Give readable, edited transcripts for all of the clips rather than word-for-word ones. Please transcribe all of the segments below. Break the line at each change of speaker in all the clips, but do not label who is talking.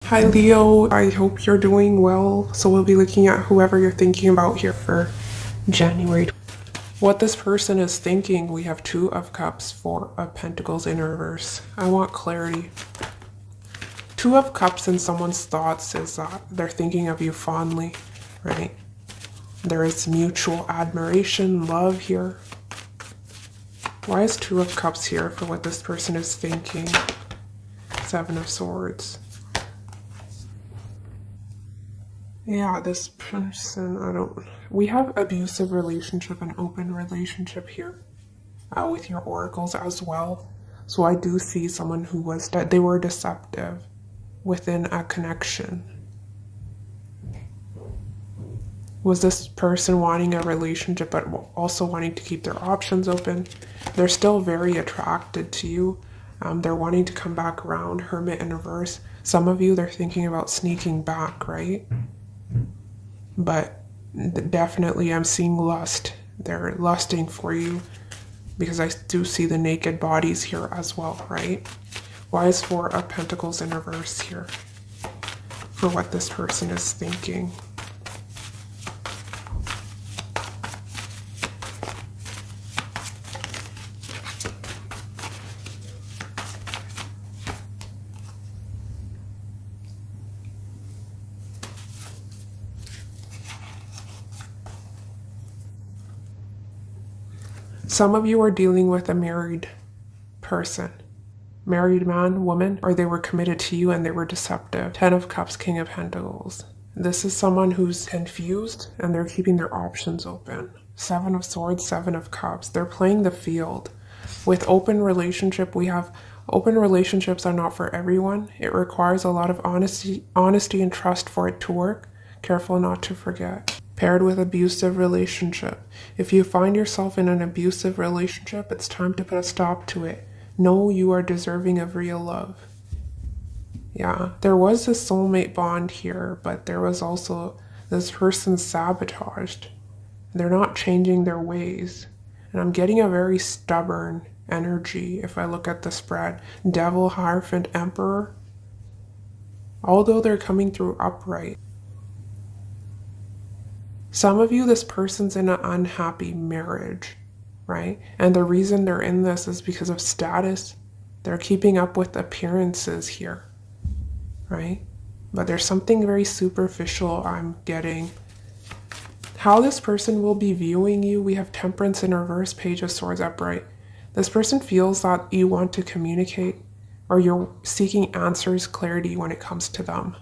Hi Leo, I hope you're doing well. So we'll be looking at whoever you're thinking about here for January. What this person is thinking, we have Two of Cups, Four of Pentacles in reverse. I want clarity. Two of Cups in someone's thoughts is that they're thinking of you fondly, right? There is mutual admiration, love here. Why is Two of Cups here for what this person is thinking? Seven of Swords. Yeah, this person, we have abusive relationship and open relationship here with your oracles as well. So I do see someone who was, they were deceptive within a connection. Was this person wanting a relationship but also wanting to keep their options open? They're still very attracted to you. They're wanting to come back around, Hermit in reverse. Some of you, they're thinking about sneaking back, right? But definitely I'm seeing lust. They're lusting for you because I do see the naked bodies here as well, right? Why is Four of Pentacles in reverse here for what this person is thinking? Some of you are dealing with a married person, married man, woman, or they were committed to you and they were deceptive. Ten of Cups, King of Pentacles. This is someone who's confused and they're keeping their options open. Seven of Swords, Seven of Cups. They're playing the field. With open relationship, we have open relationships are not for everyone. It requires a lot of honesty and trust for it to work. Careful not to forget. Paired with abusive relationship. If you find yourself in an abusive relationship, it's time to put a stop to it. Know you are deserving of real love. Yeah, there was a soulmate bond here, but there was also this person sabotaged. They're not changing their ways. And I'm getting a very stubborn energy if I look at the spread. Devil, Hierophant, Emperor. Although they're coming through upright. Some of you, this person's in an unhappy marriage, right? And the reason they're in this is because of status. They're keeping up with appearances here, right? But there's something very superficial I'm getting. How this person will be viewing you, we have Temperance in reverse, Page of Swords upright. This person feels that you want to communicate or you're seeking answers, clarity when it comes to them.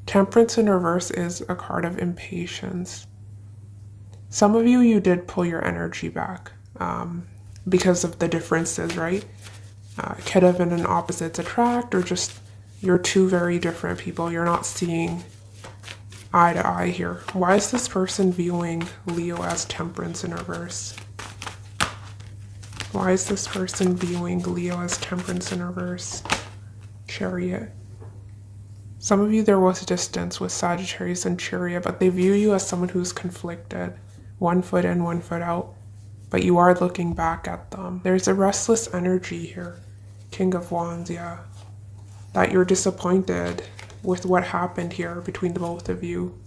Temperance in reverse is a card of impatience. Some of you did pull your energy back because of the differences, right? It could have been an opposites attract or just you're two very different people. You're not seeing eye to eye here. Why is this person viewing Leo as Temperance in reverse? Why is this person viewing Leo as Temperance in reverse? Chariot. Some of you, there was distance with Sagittarius and Chariot, but they view you as someone who's conflicted. 1 foot in, 1 foot out. But you are looking back at them. There's a restless energy here. King of Wands, yeah. That you're disappointed with what happened here between the both of you.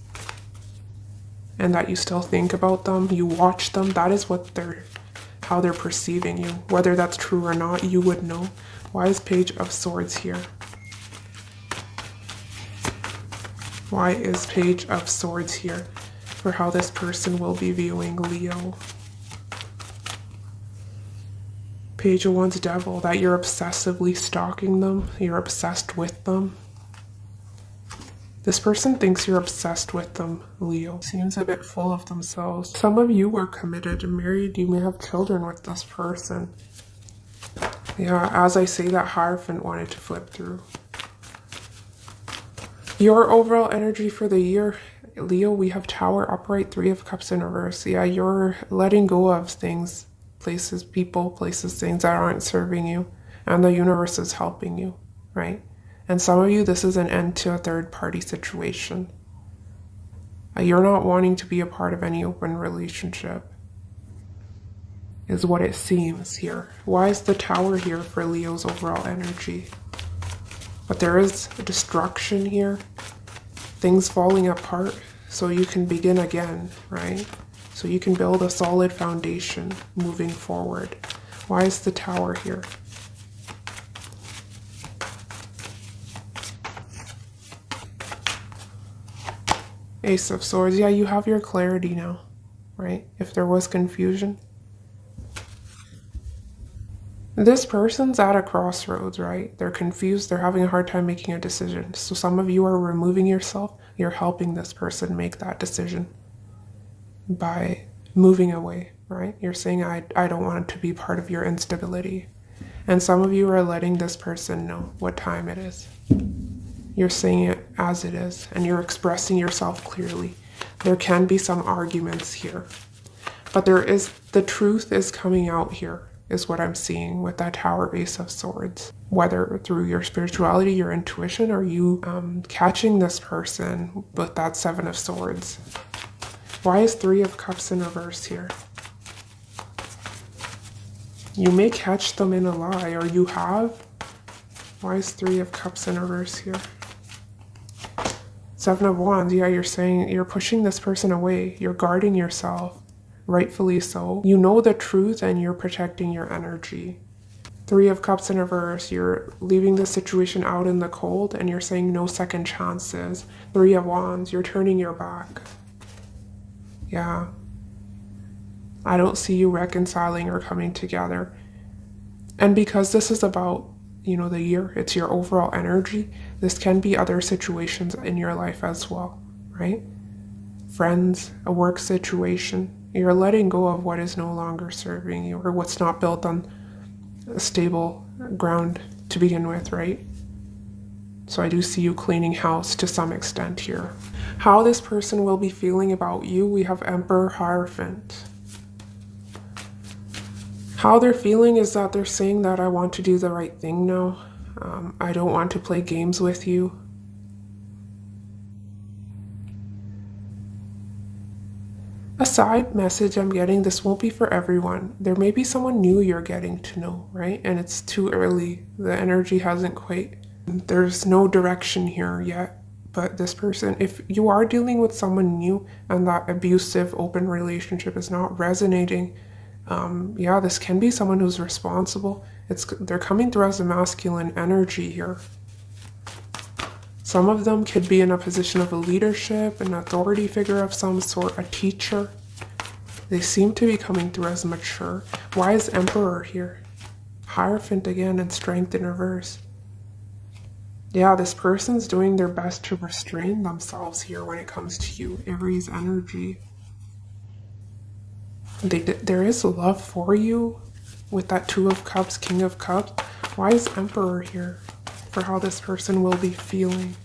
And that you still think about them. You watch them. That is how they're perceiving you. Whether that's true or not, you would know. Why is Page of Swords here? Why is Page of Swords here for how this person will be viewing Leo? Page of Wands, Devil, that you're obsessively stalking them, you're obsessed with them. This person thinks you're obsessed with them, Leo. Seems a bit full of themselves. Some of you were committed and married, you may have children with this person. Yeah, as I say that, Hierophant wanted to flip through. Your overall energy for the year, Leo, we have Tower upright, Three of Cups in reverse. Yeah, you're letting go of things, places, people, places, things that aren't serving you, and the universe is helping you, right? And some of you, this is an end to a third-party situation. You're not wanting to be a part of any open relationship, is what it seems here. Why is the Tower here for Leo's overall energy? But there is destruction here, things falling apart, so you can begin again, right? So you can build a solid foundation moving forward. Why is the Tower here? Ace of Swords. Yeah, you have your clarity now, right? If there was confusion. This person's at a crossroads, right? They're confused. They're having a hard time making a decision. So some of you are removing yourself. You're helping this person make that decision by moving away, right? You're saying, I don't want to be part of your instability. And some of you are letting this person know what time it is. You're saying it as it is, and you're expressing yourself clearly. There can be some arguments here, but the truth is coming out here, is what I'm seeing with that Tower, Ace of Swords. Whether through your spirituality, your intuition, or you catching this person with that Seven of Swords. Why is Three of Cups in reverse here? You may catch them in a lie, or you have. Why is Three of Cups in reverse here? Seven of Wands. Yeah, you're saying you're pushing this person away. You're guarding yourself. Rightfully so. You know the truth and you're protecting your energy. Three of Cups in reverse. You're leaving the situation out in the cold and you're saying no second chances. Three of Wands. You're turning your back. Yeah. I don't see you reconciling or coming together. And because this is about, the year, it's your overall energy, this can be other situations in your life as well, right? Friends, a work situation. You're letting go of what is no longer serving you or what's not built on a stable ground to begin with, right? So I do see you cleaning house to some extent here. How this person will be feeling about you, we have Emperor, Hierophant. How they're feeling is that they're saying that I want to do the right thing now. I don't want to play games with you. A side message I'm getting, this won't be for everyone. There may be someone new you're getting to know, right? And it's too early. The energy hasn't quite, there's no direction here yet. But this person, if you are dealing with someone new and that abusive open relationship is not resonating, yeah, this can be someone who's responsible. They're coming through as a masculine energy here. Some of them could be in a position of a leadership, an authority figure of some sort, a teacher. They seem to be coming through as mature. Why is Emperor here? Hierophant again and Strength in reverse. Yeah, this person's doing their best to restrain themselves here when it comes to you. Aries energy. There is love for you with that Two of Cups, King of Cups. Why is Emperor here for how this person will be feeling?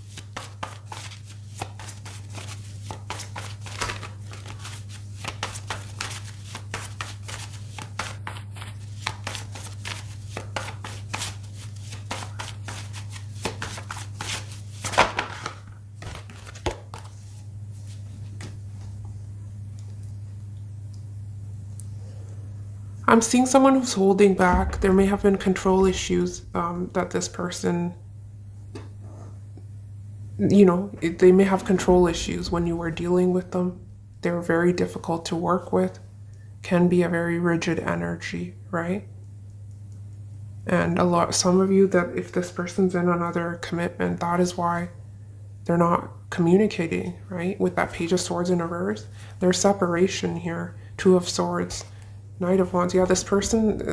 I'm seeing someone who's holding back. There may have been control issues that this person, they may have control issues when you were dealing with them. They're very difficult to work with, can be a very rigid energy, right? And some of you, that if this person's in another commitment, that is why they're not communicating, right? With that Page of Swords in reverse, there's separation here. Two of Swords. Knight of Wands. Yeah, this person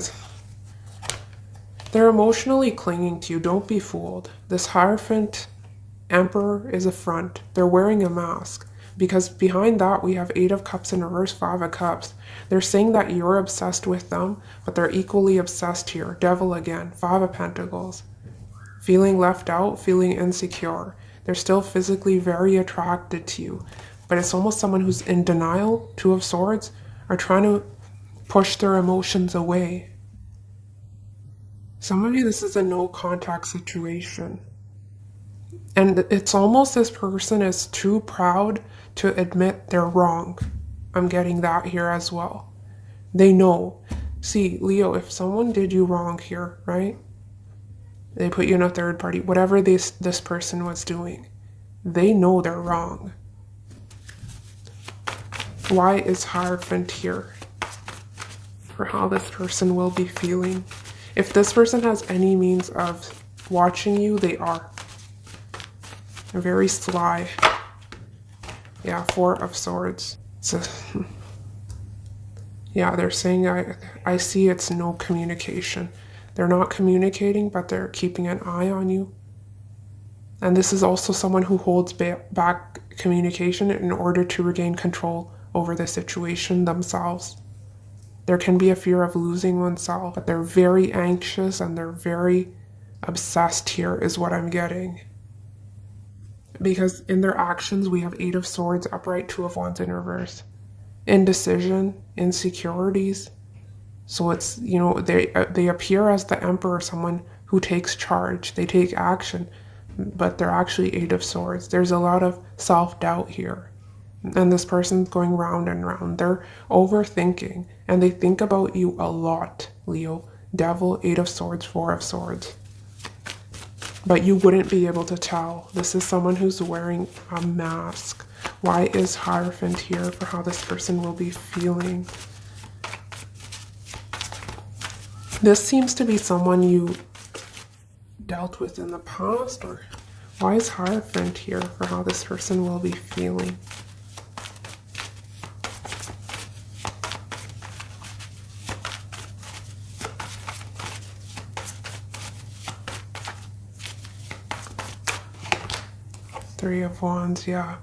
they're emotionally clinging to you. Don't be fooled. This Hierophant Emperor is a front. They're wearing a mask because behind that we have Eight of Cups in reverse, Five of Cups. They're saying that you're obsessed with them, but they're equally obsessed here. Devil again, Five of Pentacles. Feeling left out, feeling insecure. They're still physically very attracted to you, but it's almost someone who's in denial. Two of Swords are trying to push their emotions away. Some of you, this is a no contact situation. And it's almost this person is too proud to admit they're wrong. I'm getting that here as well. They know. See, Leo, if someone did you wrong here, right? They put you in a third party. Whatever this person was doing, they know they're wrong. Why is Hierophant here? For how this person will be feeling. If this person has any means of watching you, they are. They're very sly. Yeah, Four of Swords. So, yeah, they're saying I see it's no communication. They're not communicating, but they're keeping an eye on you. And this is also someone who holds back communication in order to regain control over the situation themselves. There can be a fear of losing oneself, but they're very anxious and they're very obsessed here is what I'm getting. Because in their actions, we have Eight of Swords upright, Two of Wands in reverse. Indecision, insecurities. So it's, you know, they appear as the Emperor, someone who takes charge. They take action, but they're actually Eight of Swords. There's a lot of self-doubt here. And this person's going round and round. They're overthinking, and they think about you a lot, Leo. Devil, Eight of Swords, Four of Swords. But you wouldn't be able to tell. This is someone who's wearing a mask. Why is Hierophant here for how this person will be feeling? This seems to be someone you dealt with in the past, or why is Hierophant here for how this person will be feeling? Three of Wands, yeah.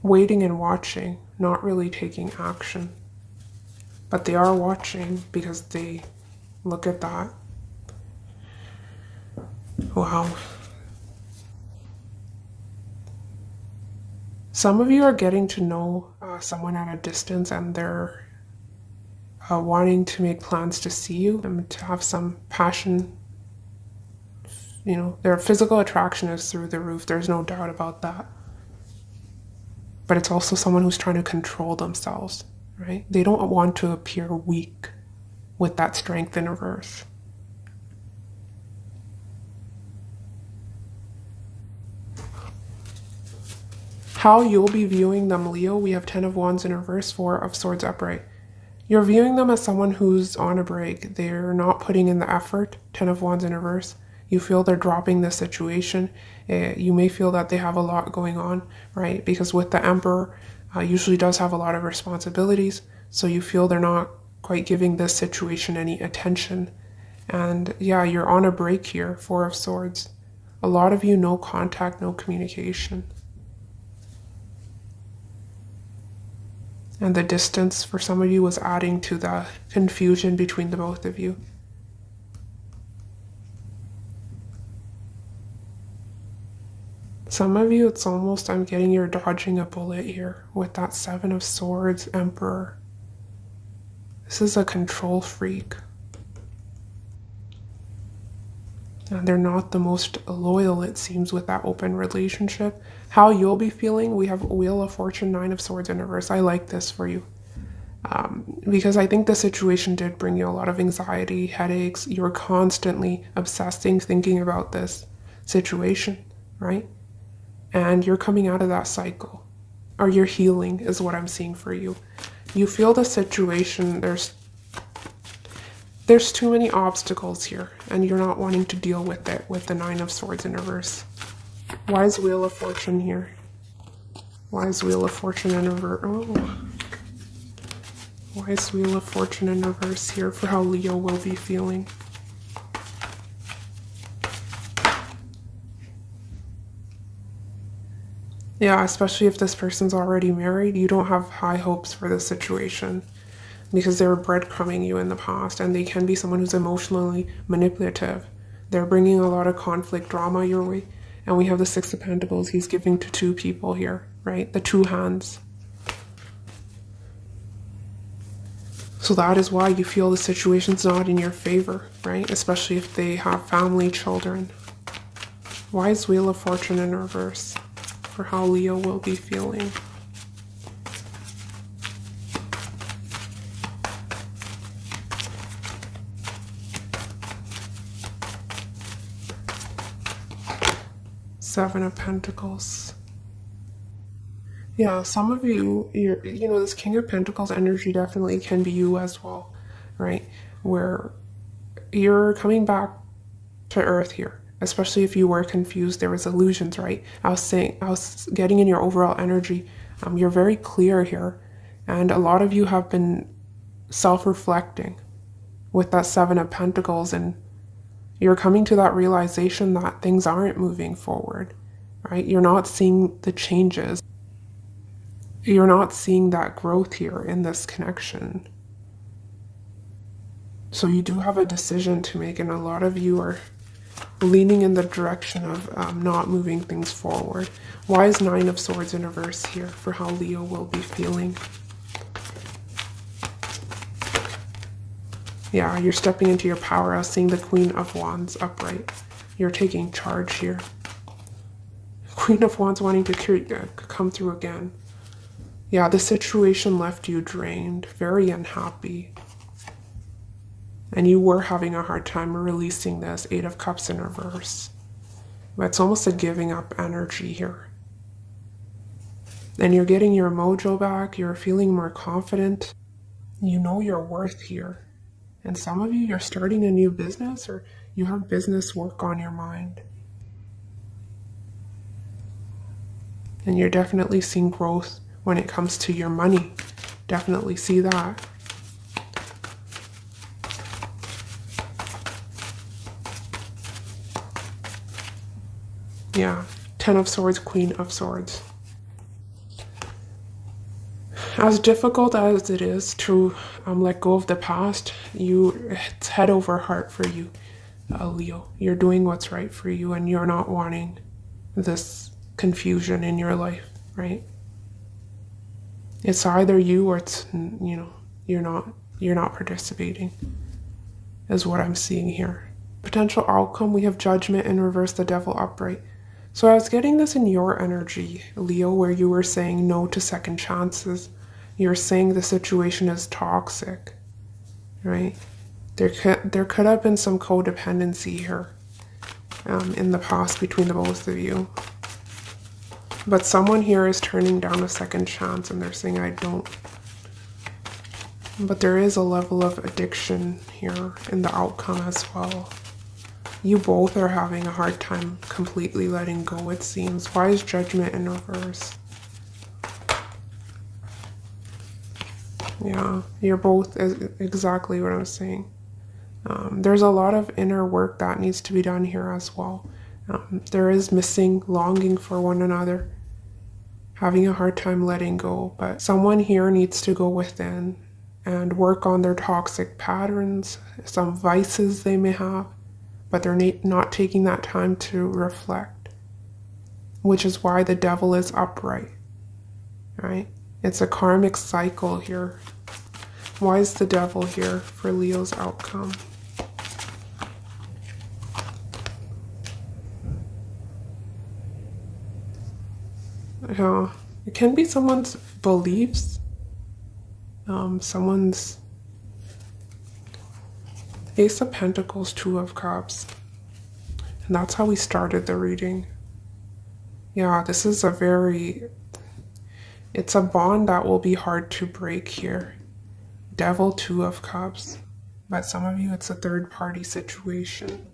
Waiting and watching, not really taking action. But they are watching because they look at that. Wow. Some of you are getting to know someone at a distance, and they're wanting to make plans to see you and to have some passion. You know, their physical attraction is through the roof. There's no doubt about that. But it's also someone who's trying to control themselves, right? They don't want to appear weak with that strength in reverse. How you'll be viewing them, Leo, we have Ten of Wands in reverse, Four of Swords upright. You're viewing them as someone who's on a break. They're not putting in the effort. Ten of Wands in reverse. You feel they're dropping the situation. You may feel that they have a lot going on, right? Because with the Emperor, usually does have a lot of responsibilities. So you feel they're not quite giving this situation any attention. And yeah, you're on a break here, Four of Swords. A lot of you, no contact, no communication. And the distance for some of you was adding to the confusion between the both of you. Some of you, it's almost, I'm getting you're dodging a bullet here with that Seven of Swords, Emperor. This is a control freak. And they're not the most loyal, it seems, with that open relationship. How you'll be feeling, we have Wheel of Fortune, Nine of Swords in reverse. I like this for you. Because I think the situation did bring you a lot of anxiety, headaches. You're constantly obsessing, thinking about this situation, right? And you're coming out of that cycle. Or you're healing is what I'm seeing for you. You feel the situation, there's too many obstacles here, and you're not wanting to deal with it with the Nine of Swords in reverse. Why is Wheel of Fortune here? Why is Wheel of Fortune in reverse? Oh. Why is Wheel of Fortune in reverse here for how Leo will be feeling? Yeah, especially if this person's already married, you don't have high hopes for this situation because they were breadcrumbing you in the past, and they can be someone who's emotionally manipulative. They're bringing a lot of conflict, drama your way. And we have the Six of Pentacles. He's giving to two people here, right? The two hands. So that is why you feel the situation's not in your favor, right? Especially if they have family, children. Why is Wheel of Fortune in reverse for how Leo will be feeling? Seven of Pentacles. Yeah, some of you, this King of Pentacles energy definitely can be you as well, right? Where you're coming back to earth here, especially if you were confused. There was illusions, right? I was getting in your overall energy. You're very clear here, and a lot of you have been self-reflecting with that Seven of Pentacles, and you're coming to that realization that things aren't moving forward, right? You're not seeing the changes. You're not seeing that growth here in this connection. So you do have a decision to make, and a lot of you are leaning in the direction of not moving things forward. Why is Nine of Swords in reverse here for how Leo will be feeling? Yeah, you're stepping into your power. I was seeing the Queen of Wands upright. You're taking charge here. Queen of Wands wanting to come through again. Yeah, the situation left you drained, very unhappy. And you were having a hard time releasing this Eight of Cups in reverse. But it's almost a giving up energy here. And you're getting your mojo back. You're feeling more confident. You know your worth here. And some of you, you're starting a new business, or you have business work on your mind. And you're definitely seeing growth when it comes to your money. Definitely see that. Yeah, Ten of Swords, Queen of Swords. As difficult as it is to let go of the past, it's head over heart for you, Leo. You're doing what's right for you, and you're not wanting this confusion in your life, right? It's either you or it's, you're not participating, is what I'm seeing here. Potential outcome, we have Judgment in reverse, the Devil upright. So I was getting this in your energy, Leo, where you were saying no to second chances. You're saying the situation is toxic, right? There could have been some codependency here in the past between the both of you. But someone here is turning down a second chance, and they're saying, I don't. But there is a level of addiction here in the outcome as well. You both are having a hard time completely letting go, it seems. Why is Judgment in reverse? Yeah, you're both exactly what I was saying. There's a lot of inner work that needs to be done here as well. There is missing longing for one another, having a hard time letting go, but someone here needs to go within and work on their toxic patterns, some vices they may have, but they're not taking that time to reflect, which is why the Devil is upright, right? It's a karmic cycle here. Why is the Devil here for Leo's outcome? It can be someone's beliefs, someone's Ace of Pentacles, Two of Cups. And that's how we started the reading. Yeah, this is it's a bond that will be hard to break here. Devil, Two of Cups. But some of you, it's a third party situation.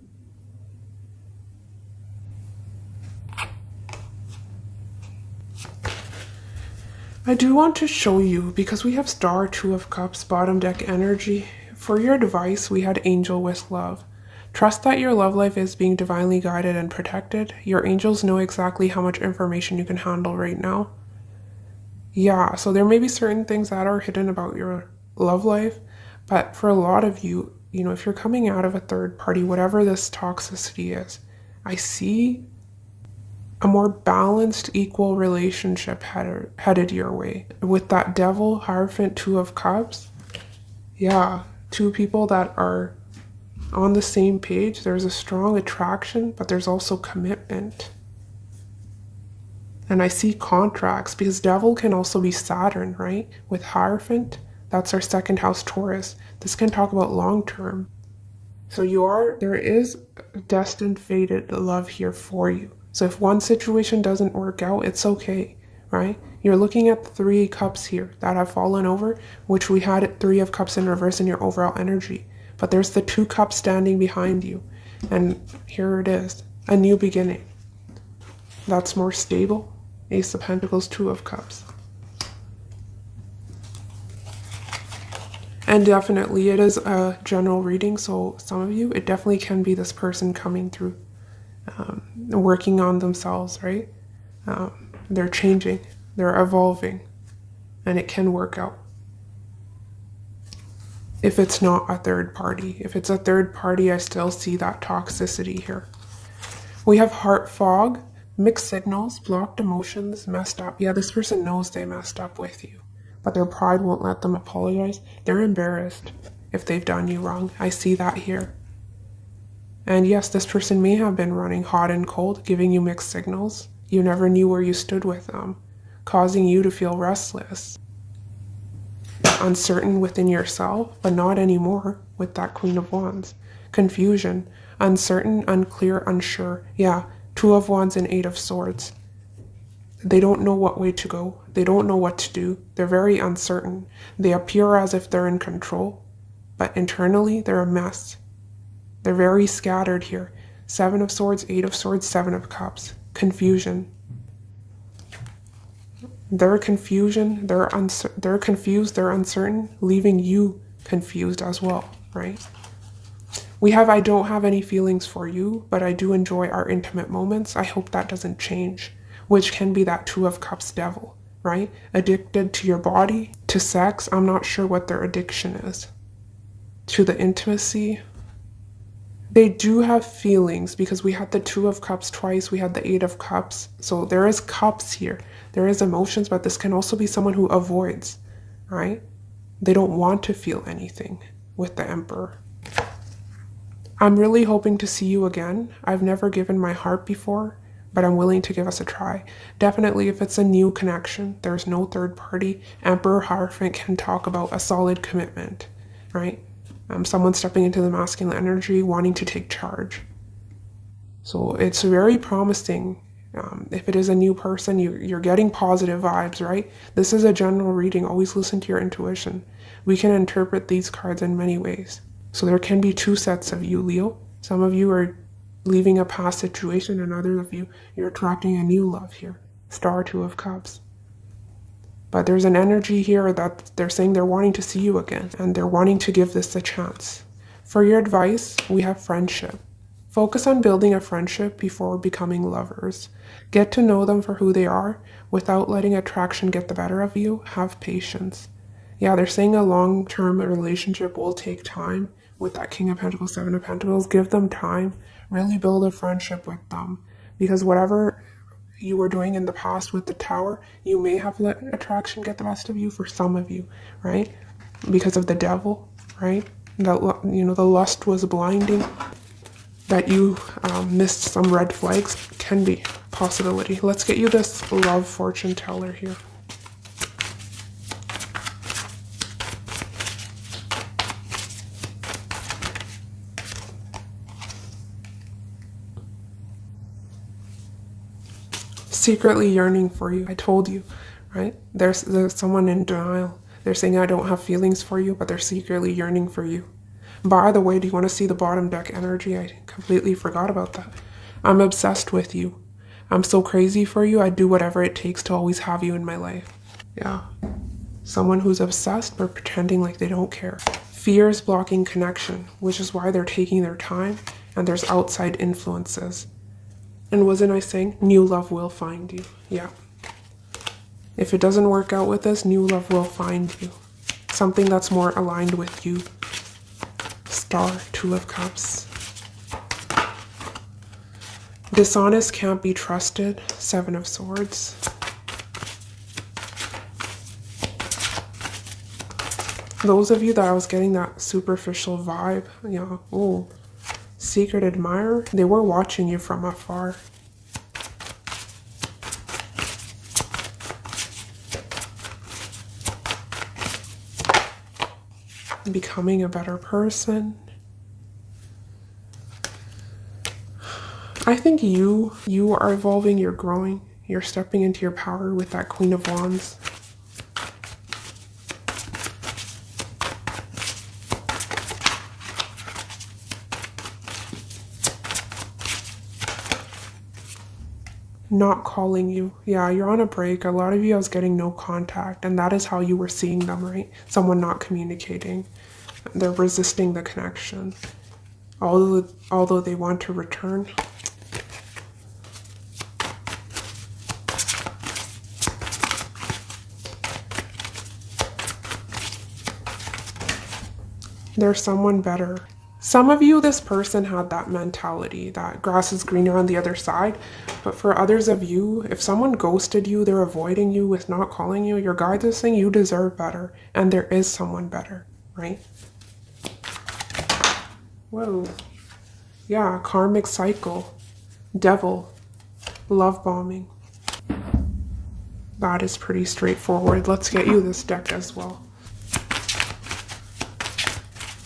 I do want to show you, because we have Star, Two of Cups, bottom deck energy. For your advice, we had Angel with Love. Trust that your love life is being divinely guided and protected. Your angels know exactly how much information you can handle right now. Yeah, so there may be certain things that are hidden about your love life, but for a lot of you, if you're coming out of a third party, whatever this toxicity is, I see a more balanced, equal relationship headed your way. With that Devil, Hierophant, Two of Cups, yeah, two people that are on the same page. There's a strong attraction, but there's also commitment. And I see contracts, because Devil can also be Saturn, right? With Hierophant, that's our second house, Taurus. This can talk about long term. So there is destined, fated love here for you. So if one situation doesn't work out, it's okay, right? You're looking at the 3 cups here that have fallen over, which we had 3 of cups in reverse in your overall energy. But there's the 2 cups standing behind you. And here it is, a new beginning. That's more stable. Ace of Pentacles, 2 of Cups. And definitely it is a general reading, so some of you, it definitely can be this person coming through, working on themselves, right? They're changing, they're evolving, and it can work out. If it's not a third party. If it's a third party, I still see that toxicity here. We have heart fog, mixed signals, blocked emotions, messed up. Yeah, this person knows they messed up with you, but their pride won't let them apologize. They're embarrassed if they've done you wrong. I see that here. And yes, this person may have been running hot and cold, giving you mixed signals. You never knew where you stood with them, causing you to feel restless, uncertain within yourself, but not anymore with that Queen of Wands. Confusion, uncertain, unclear, unsure. Yeah, 2 of Wands and 8 of Swords. They don't know what way to go. They don't know what to do. They're very uncertain. They appear as if they're in control, but internally they're a mess. They're very scattered here. 7 of Swords, 8 of Swords, 7 of Cups. Confusion. Their confusion, they're confused, they're uncertain, leaving you confused as well, right? We have, I don't have any feelings for you, but I do enjoy our intimate moments. I hope that doesn't change, which can be that 2 of Cups devil, right? Addicted to your body, to sex. I'm not sure what their addiction is. To the intimacy. They do have feelings because we had the 2 of Cups twice. We had the 8 of Cups. So there is cups here. There is emotions, but this can also be someone who avoids, right? They don't want to feel anything with the Emperor. I'm really hoping to see you again. I've never given my heart before, but I'm willing to give us a try. Definitely if it's a new connection, there's no third party. Emperor Hierophant can talk about a solid commitment, right? Someone stepping into the masculine energy, wanting to take charge. So it's very promising. If it is a new person, you're getting positive vibes, right? This is a general reading. Always listen to your intuition. We can interpret these cards in many ways. So there can be 2 sets of you, Leo. Some of you are leaving a past situation, and others of you, you're attracting a new love here. Star, 2 of Cups. But there's an energy here that they're saying they're wanting to see you again, and they're wanting to give this a chance. For your advice, we have friendship. Focus on building a friendship before becoming lovers. Get to know them for who they are without letting attraction get the better of you. Have patience. Yeah, they're saying a long-term relationship will take time with that King of Pentacles, 7 of Pentacles. Give them time. Really build a friendship with them. Because whatever you were doing in the past with the Tower, you may have let attraction get the best of you for some of you, right? Because of the devil, right? That, you know, the lust was blinding. That you missed some red flags can be a possibility. Let's get you this love fortune teller here. Secretly yearning for you. I told you, right? There's someone in denial. They're saying, I don't have feelings for you, but they're secretly yearning for you. By the way, do you want to see the bottom deck energy? I completely forgot about that. I'm obsessed with you. I'm so crazy for you. I'd do whatever it takes to always have you in my life. Yeah. Someone who's obsessed but pretending like they don't care. Fear is blocking connection, which is why they're taking their time, and there's outside influences. And wasn't I saying new love will find you? Yeah. If it doesn't work out with us, new love will find you. Something that's more aligned with you. Star, 2 of Cups. Dishonest can't be trusted. 7 of Swords. Those of you that I was getting that superficial vibe, you know, oh, secret admirer, they were watching you from afar. Becoming a better person. I think you are evolving, you're growing, you're stepping into your power with that Queen of Wands. Not calling you. Yeah, you're on a break. A lot of you, I was getting no contact, and that is how you were seeing them, right? Someone not communicating. They're resisting the connection. Although they want to return. There's someone better. Some of you, this person had that mentality that grass is greener on the other side. But for others of you, if someone ghosted you, they're avoiding you with not calling you, your guides are saying you deserve better. And there is someone better, right? Whoa. Yeah, karmic cycle. Devil. Love bombing. That is pretty straightforward. Let's get you this deck as well.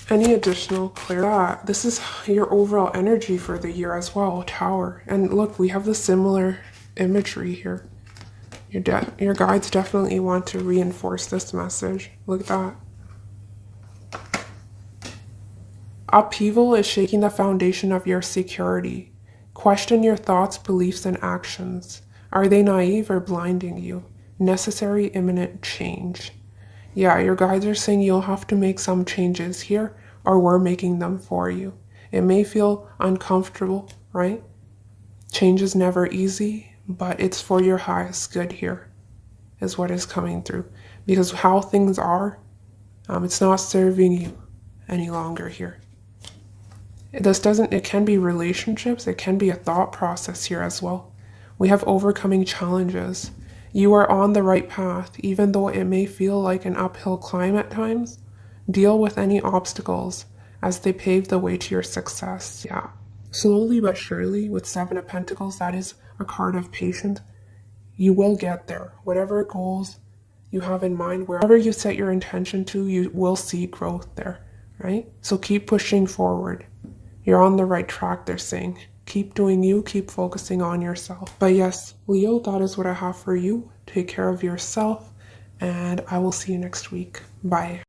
Any additional clarity? This is your overall energy for the year as well, Tower. And look, we have the similar imagery here. Your guides definitely want to reinforce this message. Look at that. Upheaval is shaking the foundation of your security. Question your thoughts, beliefs, and actions. Are they naive or blinding you? Necessary, imminent change. Yeah, your guides are saying you'll have to make some changes here, or we're making them for you. It may feel uncomfortable, right? Change is never easy, but it's for your highest good here, is what is coming through. Because how things are, it's not serving you any longer here. It can be relationships, it can be a thought process here as well. We have overcoming challenges. You are on the right path, even though it may feel like an uphill climb at times. Deal with any obstacles as they pave the way to your success. Yeah, slowly but surely, with Seven of Pentacles, that is a card of patience. You will get there. Whatever goals you have in mind, wherever you set your intention to, you will see growth there, right? So keep pushing forward. You're on the right track, they're saying. Keep doing you, keep focusing on yourself. But yes, Leo, that is what I have for you. Take care of yourself, and I will see you next week. Bye.